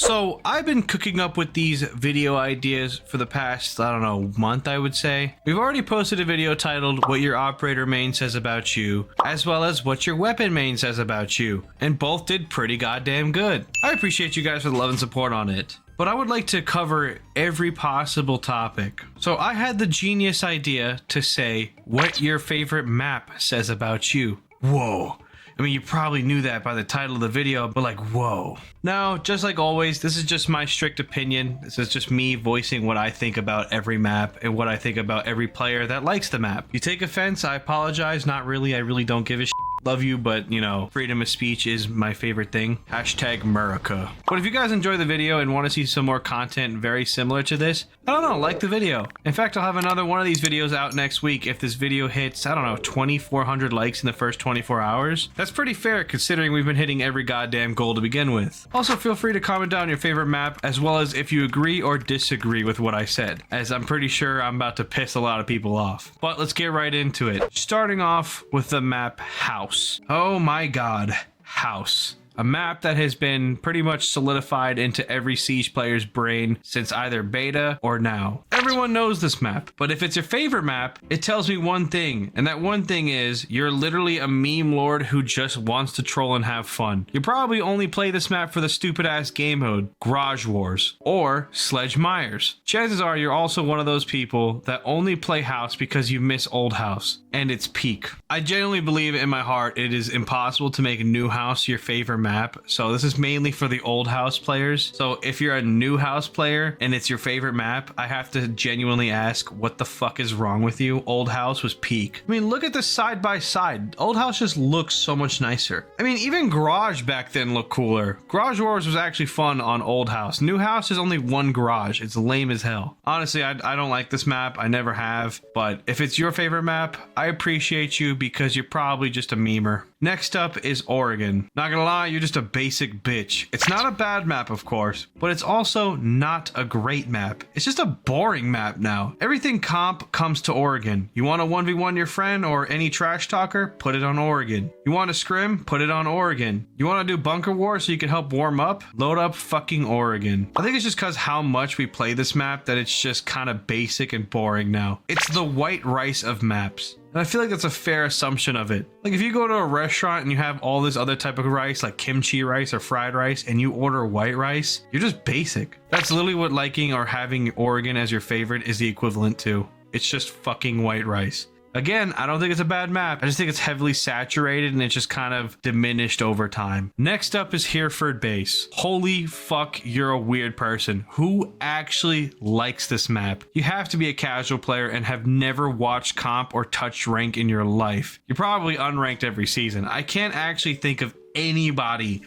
So I've been cooking up with these video ideas for the past, I don't know, month, I would say. We've already posted a video titled What Your Operator Main Says About You, as well as What Your Weapon Main Says About You, and both did pretty goddamn good. I appreciate you guys for the love and support on it. But I would like to cover every possible topic. So I had the genius idea to say what your favorite map says about you. Whoa. I mean, you probably knew that by the title of the video, but like, whoa. Now, just like always, this is just my strict opinion. This is just me voicing what I think about every map and what I think about every player that likes the map. You take offense, I apologize. Not really. I really don't give a shit. Love you, but you know, freedom of speech is my favorite thing. Hashtag America. But if you guys enjoy the video and want to see some more content very similar to this, I don't know, like the video. In fact, I'll have another one of these videos out next week if this video hits, I don't know, 2,400 likes in the first 24 hours. That's pretty fair considering we've been hitting every goddamn goal to begin with. Also, feel free to comment down your favorite map as well as if you agree or disagree with what I said, as I'm pretty sure I'm about to piss a lot of people off. But let's get right into it. Starting off with the map House. Oh my god, House. A map that has been pretty much solidified into every Siege player's brain since either beta or now. Everyone knows this map, but if it's your favorite map, it tells me one thing, and that one thing is you're literally a meme lord who just wants to troll and have fun. You probably only play this map for the stupid ass game mode, Garage Wars, or Sledge Myers. Chances are you're also one of those people that only play House because you miss Old House and its peak. I genuinely believe in my heart it is impossible to make a new House your favorite map, so this is mainly for the Old House players. So if you're a new House player and it's your favorite map, I have to genuinely ask, what the fuck is wrong with you? Old House was peak. I mean, look at this side by side. Old House just looks so much nicer. I mean, even Garage back then looked cooler. Garage Wars was actually fun on Old House. New House is only one garage. It's lame as hell. Honestly, I don't like this map. I never have. But if it's your favorite map, I appreciate you because you're probably just a memer. Next up is Oregon. Not gonna lie, you're just a basic bitch. It's not a bad map, of course, but it's also not a great map. It's just a boring map now. Everything comp comes to Oregon. You want to 1v1 your friend or any trash talker? Put it on Oregon. You want to scrim? Put it on Oregon. You want to do bunker war so you can help warm up? Load up fucking Oregon. I think it's just because how much we play this map that it's just kind of basic and boring now. It's the white rice of maps. And I feel like that's a fair assumption of it. Like if you go to a restaurant and you have all this other type of rice, like kimchi rice or fried rice, and you order white rice, you're just basic. That's literally what liking or having Oregon as your favorite is the equivalent to. It's just fucking white rice. Again, I don't think it's a bad map. I just think it's heavily saturated and it's just kind of diminished over time. Next up is Hereford Base. Holy fuck, you're a weird person. Who actually likes this map? You have to be a casual player and have never watched comp or touched rank in your life. You're probably unranked every season. I can't actually think of anybody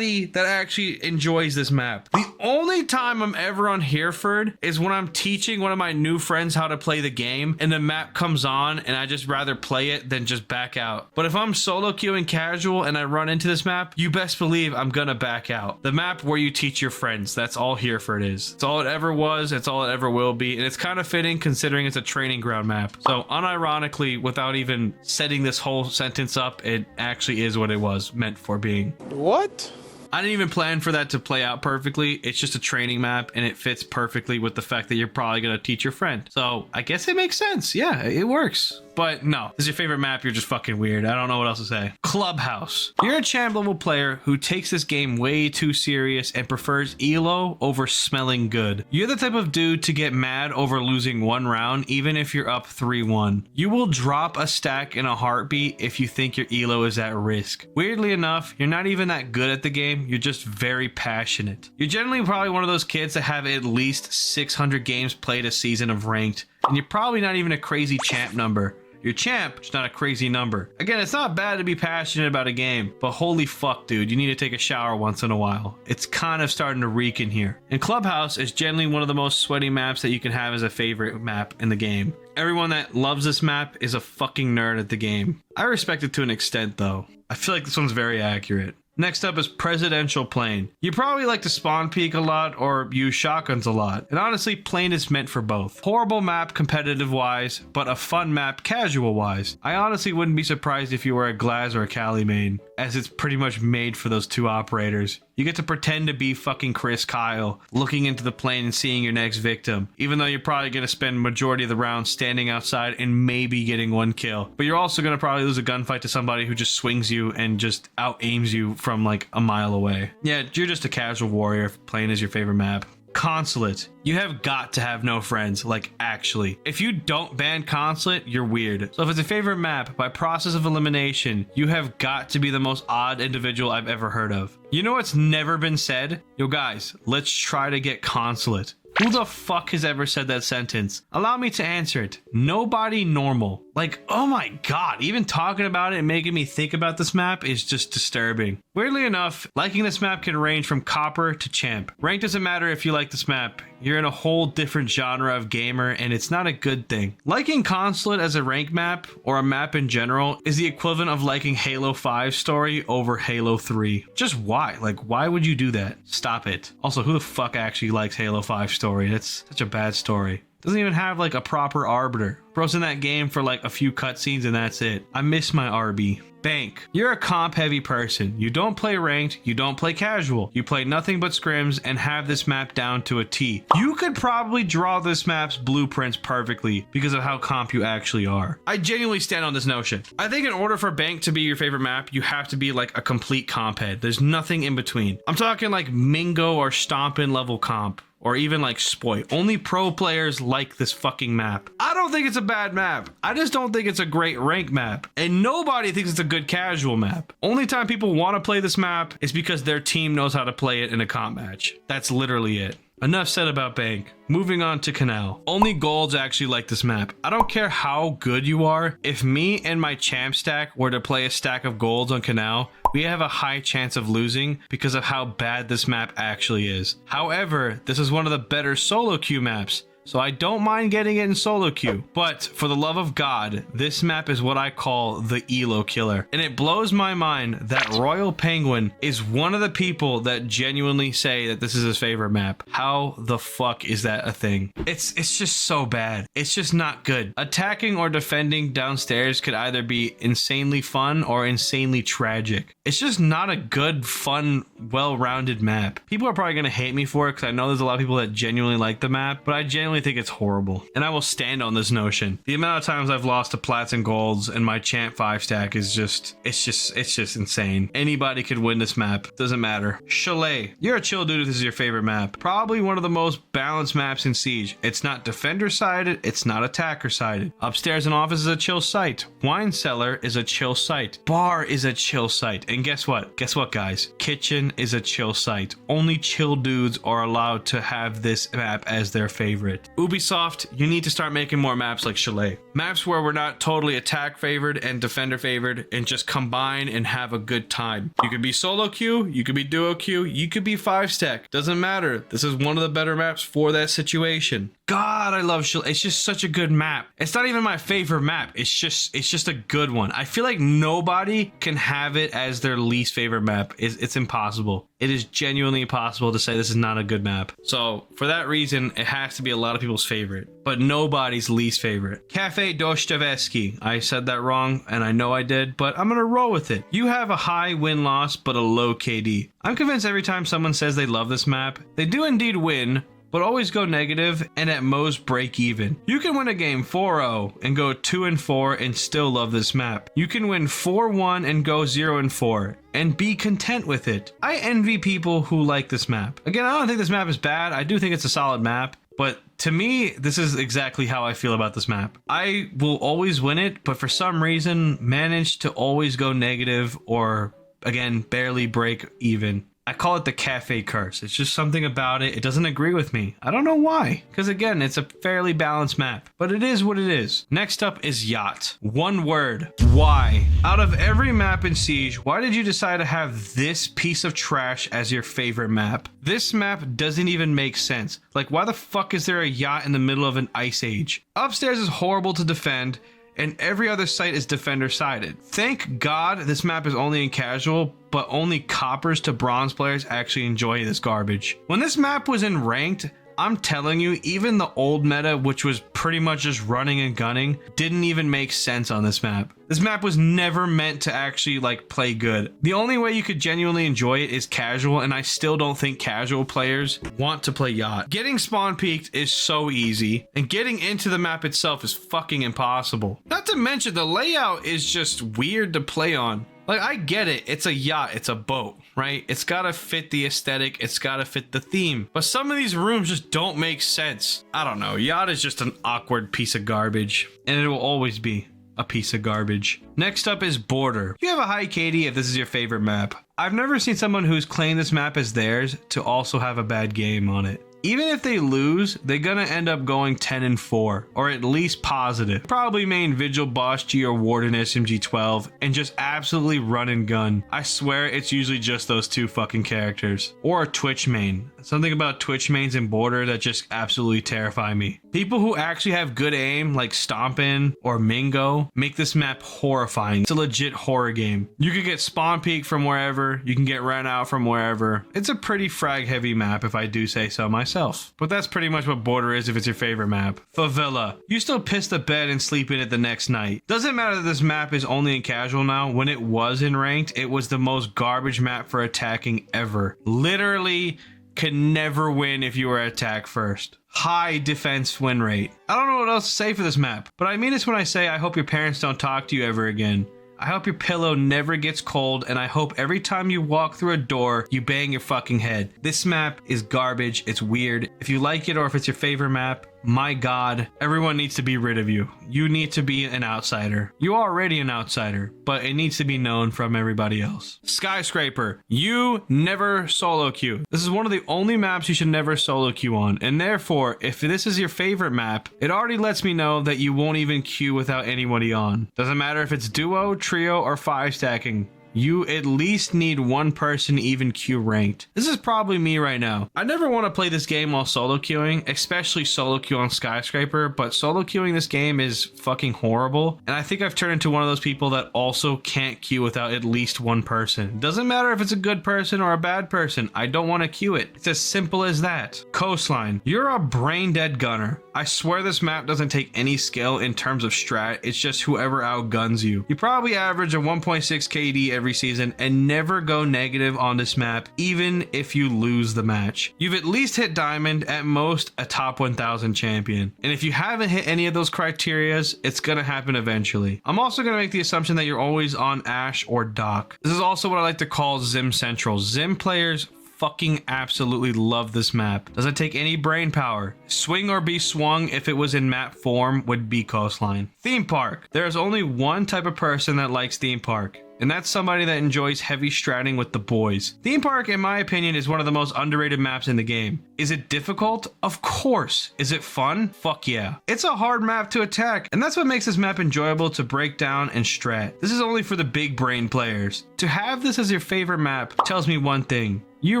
that actually enjoys this map. The only time I'm ever on Hereford is when I'm teaching one of my new friends how to play the game and the map comes on and I just rather play it than just back out. But if I'm solo queuing casual and I run into this map, you best believe I'm gonna back out. The map where you teach your friends, that's all Hereford is. It's all it ever was, it's all it ever will be, and it's kind of fitting considering it's a training ground map. So unironically, without even setting this whole sentence up, it actually is what it was meant for being. What? I didn't even plan for that to play out perfectly. It's just a training map and it fits perfectly with the fact that you're probably going to teach your friend. So I guess it makes sense. Yeah, it works. But no, this is your favorite map. You're just fucking weird. I don't know what else to say. Clubhouse. You're a champ level player who takes this game way too serious and prefers elo over smelling good. You're the type of dude to get mad over losing one round, even if you're up 3-1. You will drop a stack in a heartbeat if you think your elo is at risk. Weirdly enough, you're not even that good at the game. You're just very passionate. You're generally probably one of those kids that have at least 600 games played a season of ranked, and you're probably not even a crazy champ number. You're champ, just not a crazy number. Again, it's not bad to be passionate about a game, but holy fuck, dude, you need to take a shower once in a while. It's kind of starting to reek in here. And Clubhouse is generally one of the most sweaty maps that you can have as a favorite map in the game. Everyone that loves this map is a fucking nerd at the game. I respect it to an extent, though. I feel like this one's very accurate. Next up is Presidential Plane. You probably like to spawn peek a lot or use shotguns a lot, and honestly, Plane is meant for both. Horrible map competitive wise, but a fun map casual wise. I honestly wouldn't be surprised if you were a Glaz or a Cali main, as it's pretty much made for those two operators. You get to pretend to be fucking Chris Kyle, looking into the plane and seeing your next victim, even though you're probably going to spend majority of the round standing outside and maybe getting one kill. But you're also going to probably lose a gunfight to somebody who just swings you and just out-aims you from like a mile away. Yeah, you're just a casual warrior playing as your favorite map. Consulate. You have got to have no friends, like actually. If you don't ban Consulate, you're weird. So if it's a favorite map, by process of elimination, you have got to be the most odd individual I've ever heard of. You know what's never been said? Yo guys, let's try to get Consulate. Who the fuck has ever said that sentence? Allow me to answer it. Nobody normal. Like, oh my god, even talking about it and making me think about this map is just disturbing. Weirdly enough, liking this map can range from copper to champ. Rank doesn't matter if you like this map. You're in a whole different genre of gamer, and it's not a good thing. Liking Consulate as a rank map, or a map in general, is the equivalent of liking Halo 5 story over Halo 3. Just why? Like, why would you do that? Stop it. Also, who the fuck actually likes Halo 5 story? That's such a bad story. Doesn't even have like a proper arbiter. Bro's in that game for like a few cutscenes and that's it. I miss my RB. Bank. You're a comp heavy person. You don't play ranked, you don't play casual. You play nothing but scrims and have this map down to a T. You could probably draw this map's blueprints perfectly because of how comp you actually are. I genuinely stand on this notion. I think in order for Bank to be your favorite map, you have to be like a complete comp head. There's nothing in between. I'm talking like Mingo or Stompin' level comp. Or even like Spoit. Only pro players like this fucking map. I don't think it's a bad map. I just don't think it's a great rank map. And nobody thinks it's a good casual map. Only time people want to play this map is because their team knows how to play it in a comp match. That's literally it. Enough said about Bank. Moving on to Canal. Only golds actually like this map. I don't care how good you are. If me and my champ stack were to play a stack of golds on Canal, we have a high chance of losing because of how bad this map actually is. However, this is one of the better solo queue maps. So I don't mind getting it in solo queue, but for the love of God, this map is what I call the elo killer. And it blows my mind that Royal Penguin is one of the people that genuinely say that this is his favorite map. How the fuck is that a thing? It's just so bad. It's just not good. Attacking or defending downstairs could either be insanely fun or insanely tragic. It's just not a good, fun, well-rounded map. People are probably gonna hate me for it because I know there's a lot of people that genuinely like the map, but I genuinely think it's horrible, and I will stand on this notion. The amount of times I've lost to plats and golds and my champ 5 stack is just insane. Anybody could win this map, doesn't matter. Chalet. You're a chill dude if this is your favorite map. Probably one of the most balanced maps in Siege. It's not defender sided, it's not attacker sided. Upstairs and office is a chill site. Wine cellar is a chill site. Bar is a chill site. And guess what? Guess what, guys? Kitchen is a chill site. Only chill dudes are allowed to have this map as their favorite. Ubisoft, you need to start making more maps like Chalet. Maps where we're not totally attack favored and defender favored and just combine and have a good time. You could be solo queue, you could be duo queue, you could be 5 stack. Doesn't matter. This is one of the better maps for that situation. God, I love Chalet. It's just such a good map. It's not even my favorite map. It's just a good one. I feel like nobody can have it as their least favorite map. It's impossible. It is genuinely impossible to say this is not a good map. So for that reason, it has to be a lot of people's favorite, but nobody's least favorite. Cafe Dostoevsky. I said that wrong, and I know I did, but I'm gonna roll with it. You have a high win-loss, but a low KD. I'm convinced every time someone says they love this map, they do indeed win, but always go negative and at most break even. You can win a game 4-0 and go 2-4 and still love this map. You can win 4-1 and go 0-4 and be content with it. I envy people who like this map. Again, I don't think this map is bad. I do think it's a solid map, but to me, this is exactly how I feel about this map. I will always win it, but for some reason manage to always go negative or, again, barely break even. I call it the cafe curse. It's just something about it. It doesn't agree with me. I don't know why. Because again, it's a fairly balanced map. But it is what it is. Next up is Yacht. One word. Why? Out of every map in Siege, why did you decide to have this piece of trash as your favorite map? This map doesn't even make sense. Like, why the fuck is there a yacht in the middle of an ice age? Upstairs is horrible to defend, and every other site is defender sided. Thank God this map is only in casual, but only coppers to bronze players actually enjoy this garbage. When this map was in ranked, I'm telling you, even the old meta, which was pretty much just running and gunning, didn't even make sense on this map. This map was never meant to actually like play good. The only way you could genuinely enjoy it is casual, and I still don't think casual players want to play Yacht. Getting spawn peaked is so easy, and getting into the map itself is fucking impossible. Not to mention the layout is just weird to play on. Like, I get it, it's a yacht, it's a boat, right? It's gotta fit the aesthetic, it's gotta fit the theme. But some of these rooms just don't make sense. I don't know, Yacht is just an awkward piece of garbage, and it will always be a piece of garbage. Next up is Border. You have a high KD if this is your favorite map. I've never seen someone who's claimed this map as theirs to also have a bad game on it. Even if they lose, they're gonna end up going 10-4, or at least positive. Probably main Vigil, Boss G, or Warden SMG-12, and just absolutely run and gun. I swear it's usually just those two fucking characters. Or a Twitch main. Something about Twitch mains in Border that just absolutely terrify me. People who actually have good aim, like Stompin' or Mingo, make this map horrifying. It's a legit horror game. You can get spawn peek from wherever, you can get ran out from wherever. It's a pretty frag heavy map if I do say so myself. But that's pretty much what Border is if it's your favorite map. Favela. You still piss the bed and sleep in it the next night. Doesn't matter that this map is only in casual now. When it was in ranked, it was the most garbage map for attacking ever. Literally could never win if you were attack first. High defense win rate. I don't know what else to say for this map, but I mean this when I say I hope your parents don't talk to you ever again. I hope your pillow never gets cold, and I hope every time you walk through a door, you bang your fucking head. This map is garbage, it's weird. If you like it or if it's your favorite map, my god, everyone needs to be rid of you. You need to be an outsider. You're already an outsider, but it needs to be known from everybody else. Skyscraper, you never solo queue. This is one of the only maps you should never solo queue on, and therefore, if this is your favorite map, it already lets me know that you won't even queue without anybody on. Doesn't matter if it's duo, trio, or 5 stacking. You at least need one person even queue ranked. This is probably me right now. I never want to play this game while solo queuing, especially solo queue on Skyscraper, but solo queuing this game is fucking horrible. And I think I've turned into one of those people that also can't queue without at least one person. Doesn't matter if it's a good person or a bad person, I don't want to queue it. It's as simple as that. Coastline, you're a brain dead gunner. I swear this map doesn't take any skill in terms of strat, it's just whoever outguns you. You probably average a 1.6 KD every season and never go negative on this map, even if you lose the match. You've at least hit diamond, at most a top 1000 champion. And if you haven't hit any of those criterias, it's gonna happen eventually. I'm also gonna make the assumption that you're always on Ash or Doc. This is also what I like to call Zim Central. Zim players fucking absolutely love this map. Doesn't take any brain power. Swing or be swung if it was in map form would be Coastline. Theme park. There's only one type of person that likes theme park, and that's somebody that enjoys heavy stratting with the boys. Theme park, in my opinion, is one of the most underrated maps in the game. Is it difficult? Of course. Is it fun? Fuck yeah. It's a hard map to attack, and that's what makes this map enjoyable to break down and strat. This is only for the big brain players. To have this as your favorite map tells me one thing. You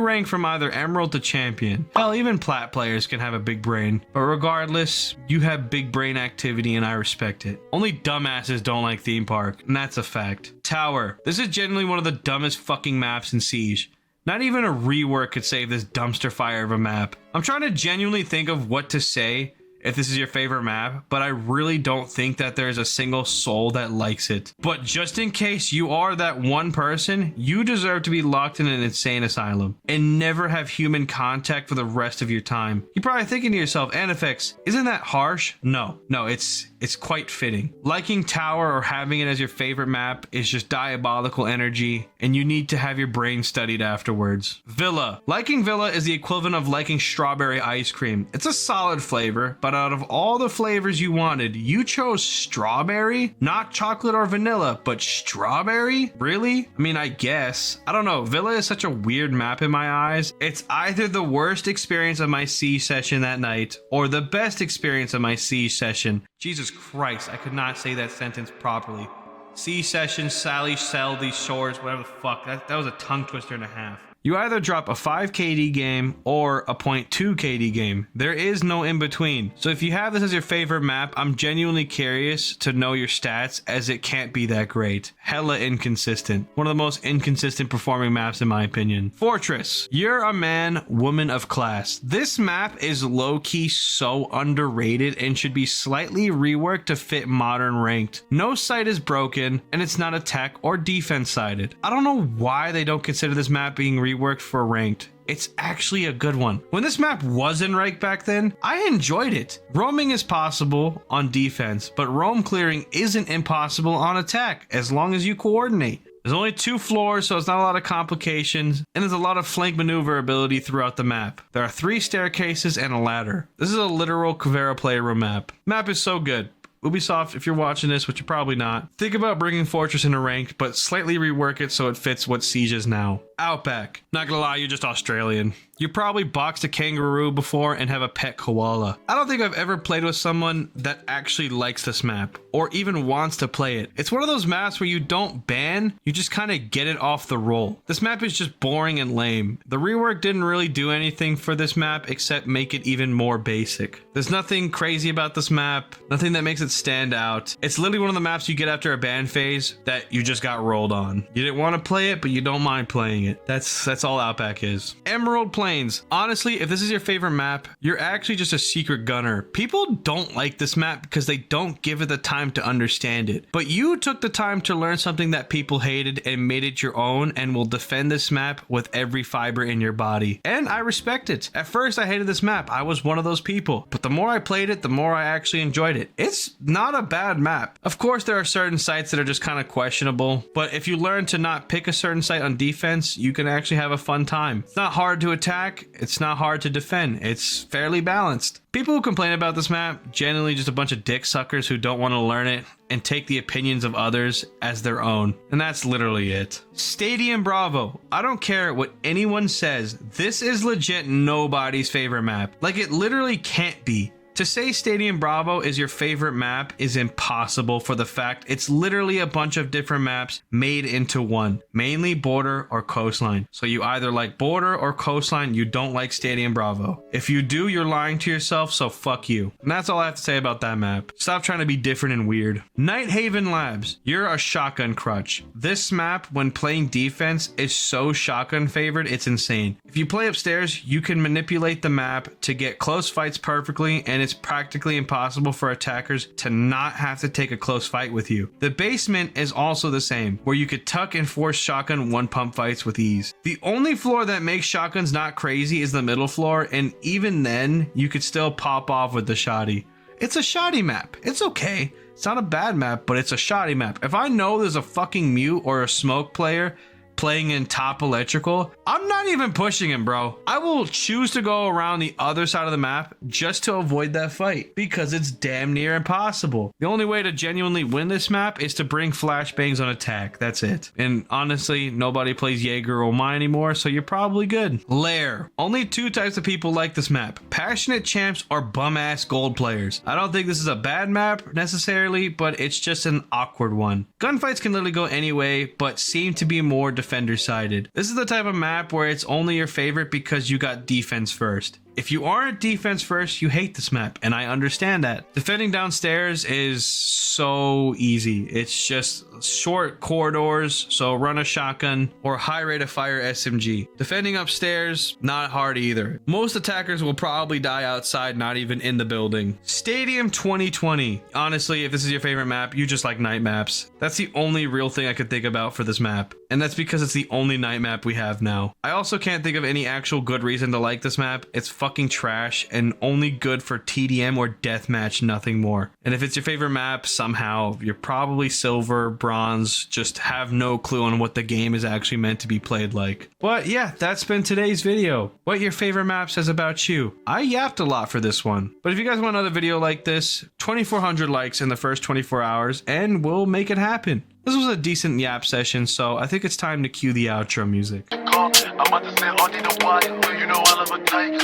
rank from either Emerald to Champion. Hell, even Plat players can have a big brain. But regardless, you have big brain activity and I respect it. Only dumbasses don't like theme park, and that's a fact. Tower. This is genuinely one of the dumbest fucking maps in Siege. Not even a rework could save this dumpster fire of a map. I'm trying to genuinely think of what to say if this is your favorite map, but I really don't think that there's a single soul that likes it. But just in case you are that one person, you deserve to be locked in an insane asylum and never have human contact for the rest of your time. You're probably thinking to yourself, Anifex, isn't that harsh? No, it's quite fitting. Liking Tower or having it as your favorite map is just diabolical energy, and you need to have your brain studied afterwards. Villa. Liking Villa is the equivalent of liking strawberry ice cream. It's a solid flavor, but out of all the flavors you wanted, you chose strawberry? Not chocolate or vanilla, but strawberry? Really? I mean, I guess. I don't know. Villa is such a weird map in my eyes. It's either the worst experience of my siege session that night, or the best experience of my siege session. Jesus Christ, I could not say that sentence properly. Siege session, Sally, sell these shores, whatever the fuck. That was a tongue twister and a half. You either drop a 5 KD game or a 0.2 KD game. There is no in between. So if you have this as your favorite map, I'm genuinely curious to know your stats, as it can't be that great. Hella inconsistent. One of the most inconsistent performing maps in my opinion. Fortress. You're a man, woman of class. This map is low-key so underrated and should be slightly reworked to fit modern ranked. No site is broken, and it's not attack or defense sided. I don't know why they don't consider this map being reworked for ranked. It's actually a good one. When this map was in ranked back then, I enjoyed it. Roaming is possible on defense, but roam clearing isn't impossible on attack as long as you coordinate. There's only 2 floors, so it's not a lot of complications, and there's a lot of flank maneuverability throughout the map. There are 3 staircases and a ladder. This is a literal Caveira playroom map. Map is so good. Ubisoft, if you're watching this, which you're probably not, think about bringing Fortress into ranked, but slightly rework it so it fits what Siege is now. Outback. Not gonna lie, you're just Australian. You probably boxed a kangaroo before and have a pet koala. I don't think I've ever played with someone that actually likes this map, or even wants to play it. It's one of those maps where you don't ban, you just kind of get it off the roll. This map is just boring and lame. The rework didn't really do anything for this map except make it even more basic. There's nothing crazy about this map, nothing that makes it stand out. It's literally one of the maps you get after a ban phase that you just got rolled on. You didn't want to play it, but you don't mind playing it. That's all Outback is. Emerald Plains. Honestly, if this is your favorite map, you're actually just a secret gunner. People don't like this map because they don't give it the time to understand it. But you took the time to learn something that people hated and made it your own, and will defend this map with every fiber in your body. And I respect it. At first, I hated this map. I was one of those people. But the more I played it, the more I actually enjoyed it. It's not a bad map. Of course, there are certain sites that are just kind of questionable, but if you learn to not pick a certain site on defense, you can actually have a fun time. It's not hard to attack. It's not hard to defend. It's fairly balanced. People who complain about this map, generally just a bunch of dick suckers who don't want to learn it and take the opinions of others as their own. And that's literally it. Stadium Bravo. I don't care what anyone says. This is legit nobody's favorite map. Like, it literally can't be. To say Stadium Bravo is your favorite map is impossible for the fact it's literally a bunch of different maps made into one, mainly border or coastline. So you either like border or coastline, you don't like Stadium Bravo. If you do, you're lying to yourself, so fuck you. And that's all I have to say about that map. Stop trying to be different and weird. Night Haven Labs. You're a shotgun crutch. This map, when playing defense, is so shotgun favored, it's insane. If you play upstairs, you can manipulate the map to get close fights perfectly, and it's practically impossible for attackers to not have to take a close fight with you. The basement is also the same, where you could tuck and force shotgun one pump fights with ease. The only floor that makes shotguns not crazy is the middle floor, and even then, you could still pop off with the shoddy. It's a shoddy map. It's okay. It's not a bad map, but it's a shoddy map. If I know there's a fucking mute or a smoke player playing in top electrical, I'm not even pushing him, bro. I will choose to go around the other side of the map just to avoid that fight because it's damn near impossible. The only way to genuinely win this map is to bring flashbangs on attack. That's it. And honestly, nobody plays Jaeger or mine anymore, so you're probably good. Lair. Only 2 types of people like this map: passionate champs or bum-ass gold players. I don't think this is a bad map necessarily, but it's just an awkward one. Gunfights can literally go any way, but seem to be more defender sided. This is the type of map where it's only your favorite because you got defense first. If you aren't defense first, you hate this map, and I understand that. Defending downstairs is so easy. It's just short corridors, so run a shotgun or high rate of fire SMG. Defending upstairs, not hard either. Most attackers will probably die outside, not even in the building. Stadium 2020. Honestly, if this is your favorite map, you just like night maps. That's the only real thing I could think about for this map, and that's because it's the only night map we have now. I also can't think of any actual good reason to like this map. It's fucking trash and only good for TDM or deathmatch, nothing more. And if it's your favorite map, somehow you're probably silver, bronze, just have no clue on what the game is actually meant to be played like. But yeah, that's been today's video. What your favorite map says about you. I yapped a lot for this one, but if you guys want another video like this, 2,400 likes in the first 24 hours and we'll make it happen. This was a decent yap session, so I think it's time to cue the outro music. I'm about to say all the while, you know I love a tyke.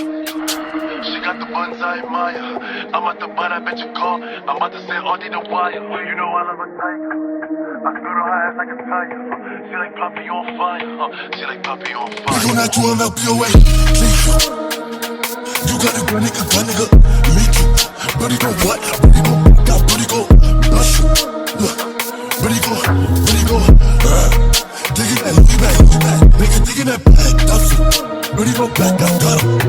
She got the buns I admire. I'm at the butt, I bet you call. I'm about to say all the while, you know I love a tyke. I can go to her ass, I can tell you. She like Puppy on fire. She like Puppy on We fire. gon' not do him, help you away. You got a gun, nigga. Me too. Buddy go what? Buddy go. Got buddy go. Bless you. Look. Buddy go. Digging that, look back. Nigga digging that back. That's it. Buddy go back. Got him.